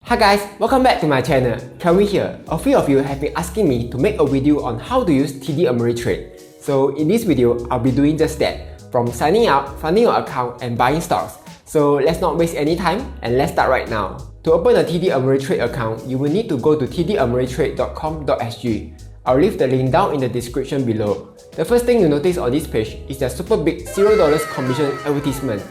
Hi guys, welcome back to my channel. Kelvin here. A few of you have been asking me to make a video on how to use TD Ameritrade. So in this video, I'll be doing just that, from signing up, funding your account and buying stocks. So let's not waste any time and let's start right now. To open a TD Ameritrade account, you will need to go to tdameritrade.com.sg. I'll leave the link down in the description below. The first thing you notice on this page is the super big $0 commission advertisement.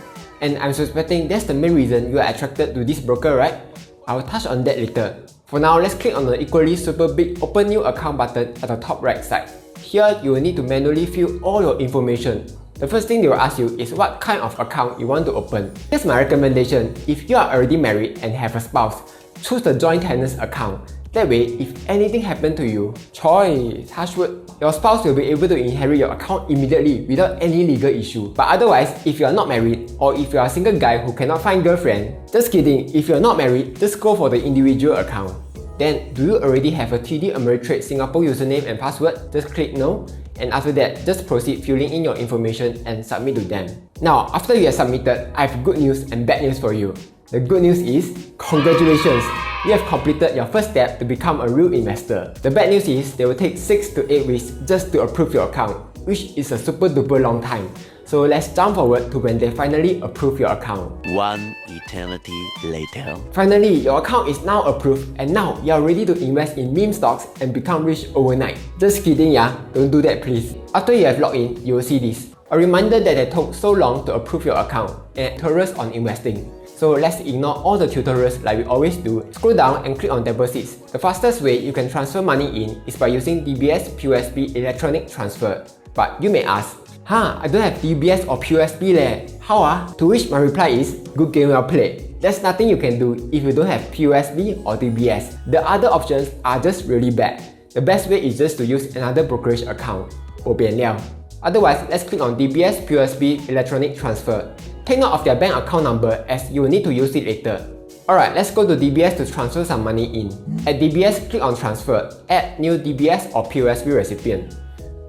And I'm suspecting that's the main reason you are attracted to this broker, right? I'll touch on that later. For now, let's click on the equally super big Open New Account button at the top right side. Here, you will need to manually fill all your information. The first thing they will ask you is what kind of account you want to open. Here's my recommendation. If you are already married and have a spouse, choose the joint tenants account. That way, if anything happens to you, touch wood, your spouse will be able to inherit your account immediately without any legal issue. But otherwise, if you are not married or if you are a single guy who cannot find girlfriend, just kidding, if you are not married, just go for the individual account. Then, do you already have a TD Ameritrade Singapore username and password? Just click no. And after that, just proceed filling in your information and submit to them. Now, after you have submitted, I have good news and bad news for you. The good news is, congratulations! You have completed your first step to become a real investor. The bad news is, they will take 6 to 8 weeks just to approve your account, which is a super duper long time. So let's jump forward to when they finally approve your account. One eternity later. Finally, your account is now approved and now you are ready to invest in meme stocks and become rich overnight. Just kidding yeah, don't do that please. After you have logged in, you will see this. A reminder that it took so long to approve your account and tutorials on investing. So let's ignore all the tutorials like we always do. Scroll down and click on deposits. The fastest way you can transfer money in is by using DBS POSB electronic transfer. But you may ask, I don't have DBS or POSB leh. How? To which my reply is, good game well played. There's nothing you can do if you don't have POSB or DBS. The other options are just really bad. The best way is just to use another brokerage account. 我变了. Otherwise, let's click on DBS POSB electronic transfer. Take note of their bank account number as you will need to use it later. Alright, let's go to DBS to transfer some money in. At DBS, click on transfer, add new DBS or POSB recipient.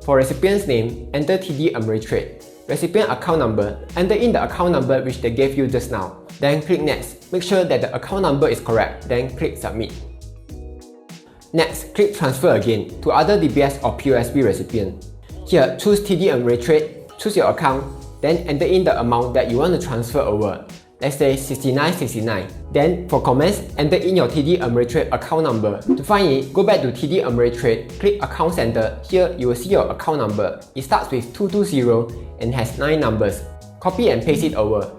For recipient's name, enter TD Ameritrade. Recipient account number, enter in the account number which they gave you just now. Then click next. Make sure that the account number is correct, then click submit. Next, click transfer again to other DBS or POSB recipient. Here, choose TD Ameritrade, choose your account, then enter in the amount that you want to transfer over. Let's say 6969. Then for comments, enter in your TD Ameritrade account number. To find it, go back to TD Ameritrade, click Account Center. Here you will see your account number. It starts with 220 and has 9 numbers. Copy and paste it over.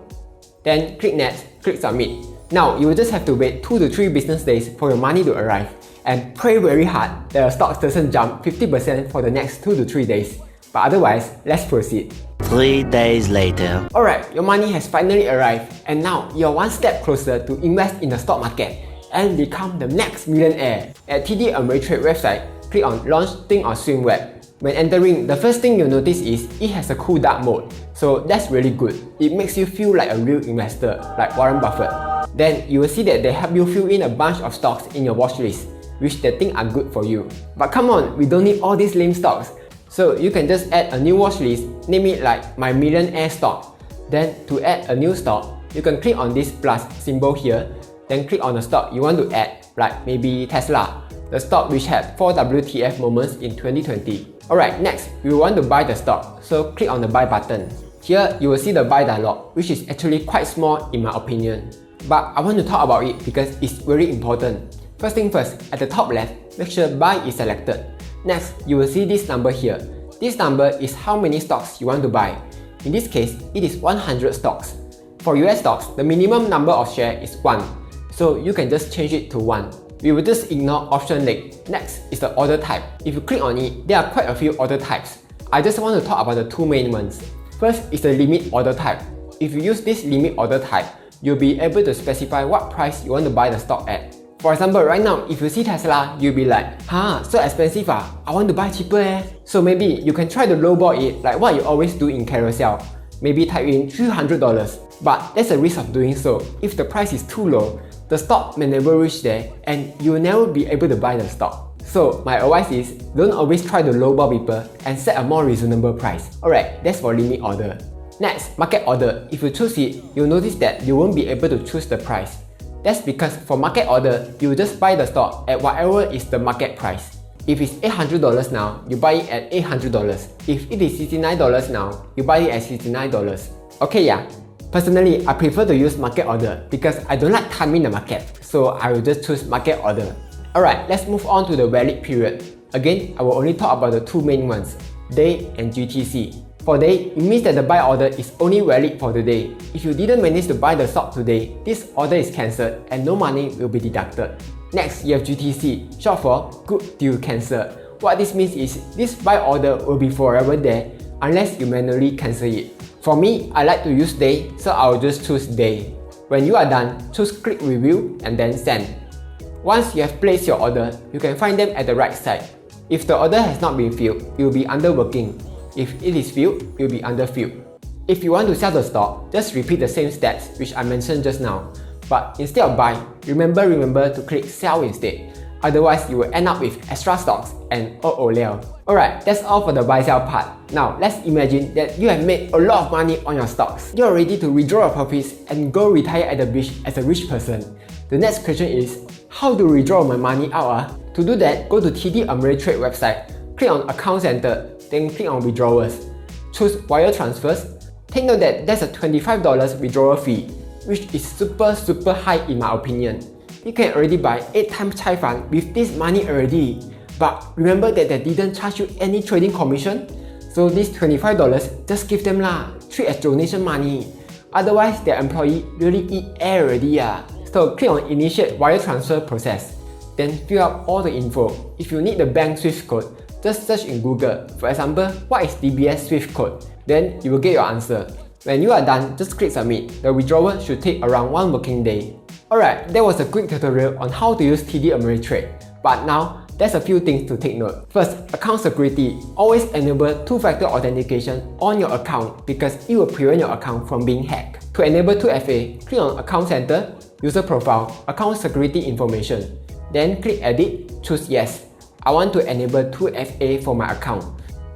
Then click Next, click Submit. Now you will just have to wait 2 to 3 business days for your money to arrive. And pray very hard that your stocks doesn't jump 50% for the next 2 to 3 days. But otherwise, let's proceed. 3 days later. Alright, your money has finally arrived and now you're one step closer to invest in the stock market and become the next millionaire. At TD Ameritrade website, click on Launch Think or Swim Web. When entering, the first thing you'll notice is it has a cool dark mode. So that's really good. It makes you feel like a real investor, like Warren Buffett. Then you will see that they help you fill in a bunch of stocks in your watch list, which they think are good for you. But come on, we don't need all these lame stocks. So you can just add a new watch list, name it like My Millionaire Stock. Then to add a new stock, you can click on this plus symbol here, then click on the stock you want to add, like maybe Tesla, the stock which had 4 WTF moments in 2020. Alright, next, we want to buy the stock, so click on the buy button. Here, you will see the buy dialog, which is actually quite small in my opinion. But I want to talk about it because it's very important. First thing first, at the top left, make sure buy is selected. Next, you will see this number here. This number is how many stocks you want to buy. In this case, it is 100 stocks. For US stocks, the minimum number of shares is 1. So you can just change it to 1. We will just ignore option leg. Next is the order type. If you click on it, there are quite a few order types. I just want to talk about the 2 main ones. First is the limit order type. If you use this limit order type, you'll be able to specify what price you want to buy the stock at. For example, right now, if you see Tesla, you'll be like, so expensive I want to buy cheaper eh. So maybe you can try to lowball it like what you always do in carousel. Maybe type in $300. But there's a risk of doing so. If the price is too low, the stock may never reach there and you will never be able to buy the stock. So my advice is, don't always try to lowball people and set a more reasonable price. Alright, that's for limit order. Next, market order. If you choose it, you'll notice that you won't be able to choose the price. That's because for market order, you just buy the stock at whatever is the market price. If it's $800 now, you buy it at $800. If it is $69 now, you buy it at $69. Okay, yeah. Personally, I prefer to use market order because I don't like timing the market, so I will just choose market order. Alright, let's move on to the valid period. Again, I will only talk about the two main ones, day and GTC. For day, it means that the buy order is only valid for the day. If you didn't manage to buy the stock today, this order is cancelled and no money will be deducted. Next, you have GTC, short for Good Deal Cancelled. What this means is this buy order will be forever there unless you manually cancel it. For me, I like to use day, so I will just choose day. When you are done, choose click review and then send. Once you have placed your order, you can find them at the right side. If the order has not been filled, it will be under working. If it is filled, it will be under filled. If you want to sell the stock, just repeat the same steps which I mentioned just now. But instead of buy, remember to click sell instead. Otherwise, you will end up with extra stocks and Alright, that's all for the buy sell part. Now, let's imagine that you have made a lot of money on your stocks. You are ready to withdraw your profits and go retire at the beach as a rich person. The next question is, how to withdraw my money out? To do that, go to TD Ameritrade website, click on Account Center, then click on Withdrawals. Choose Wire Transfers. Take note that there's a $25 withdrawal fee, which is super high in my opinion. You can already buy 8 times Chai Fan with this money already. But remember that they didn't charge you any trading commission? So this $25, just give them lah, treat as donation money. Otherwise, their employee really eat air already . So click on Initiate Wire Transfer Process. Then fill out all the info. If you need the bank SWIFT code, just search in Google. For example, what is DBS SWIFT code? Then you will get your answer. When you are done, just click submit. The withdrawal should take around 1 working day. Alright, that was a quick tutorial on how to use TD Ameritrade. But now, there's a few things to take note. First, account security. Always enable 2-factor authentication on your account because it will prevent your account from being hacked. To enable 2FA, click on Account Center, User Profile, Account Security Information. Then click Edit, choose Yes. I want to enable 2FA for my account.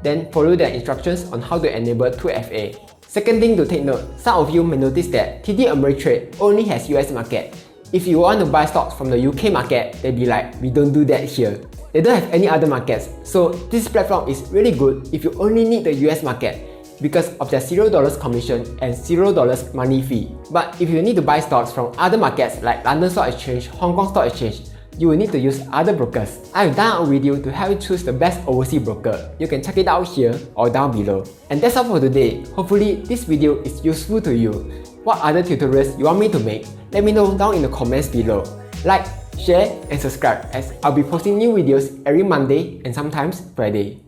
Then follow the instructions on how to enable 2FA. Second thing to take note, some of you may notice that TD Ameritrade only has US market. If you want to buy stocks from the UK market, they'll be like, we don't do that here. They don't have any other markets, so this platform is really good if you only need the US market because of their $0 commission and $0 money fee. But if you need to buy stocks from other markets like London Stock Exchange, Hong Kong Stock Exchange, you will need to use other brokers. I've done a video to help you choose the best overseas broker. You can check it out here or down below. And that's all for today. Hopefully this video is useful to you. What other tutorials you want me to make? Let me know down in the comments below. Like, share and subscribe as I'll be posting new videos every Monday and sometimes Friday.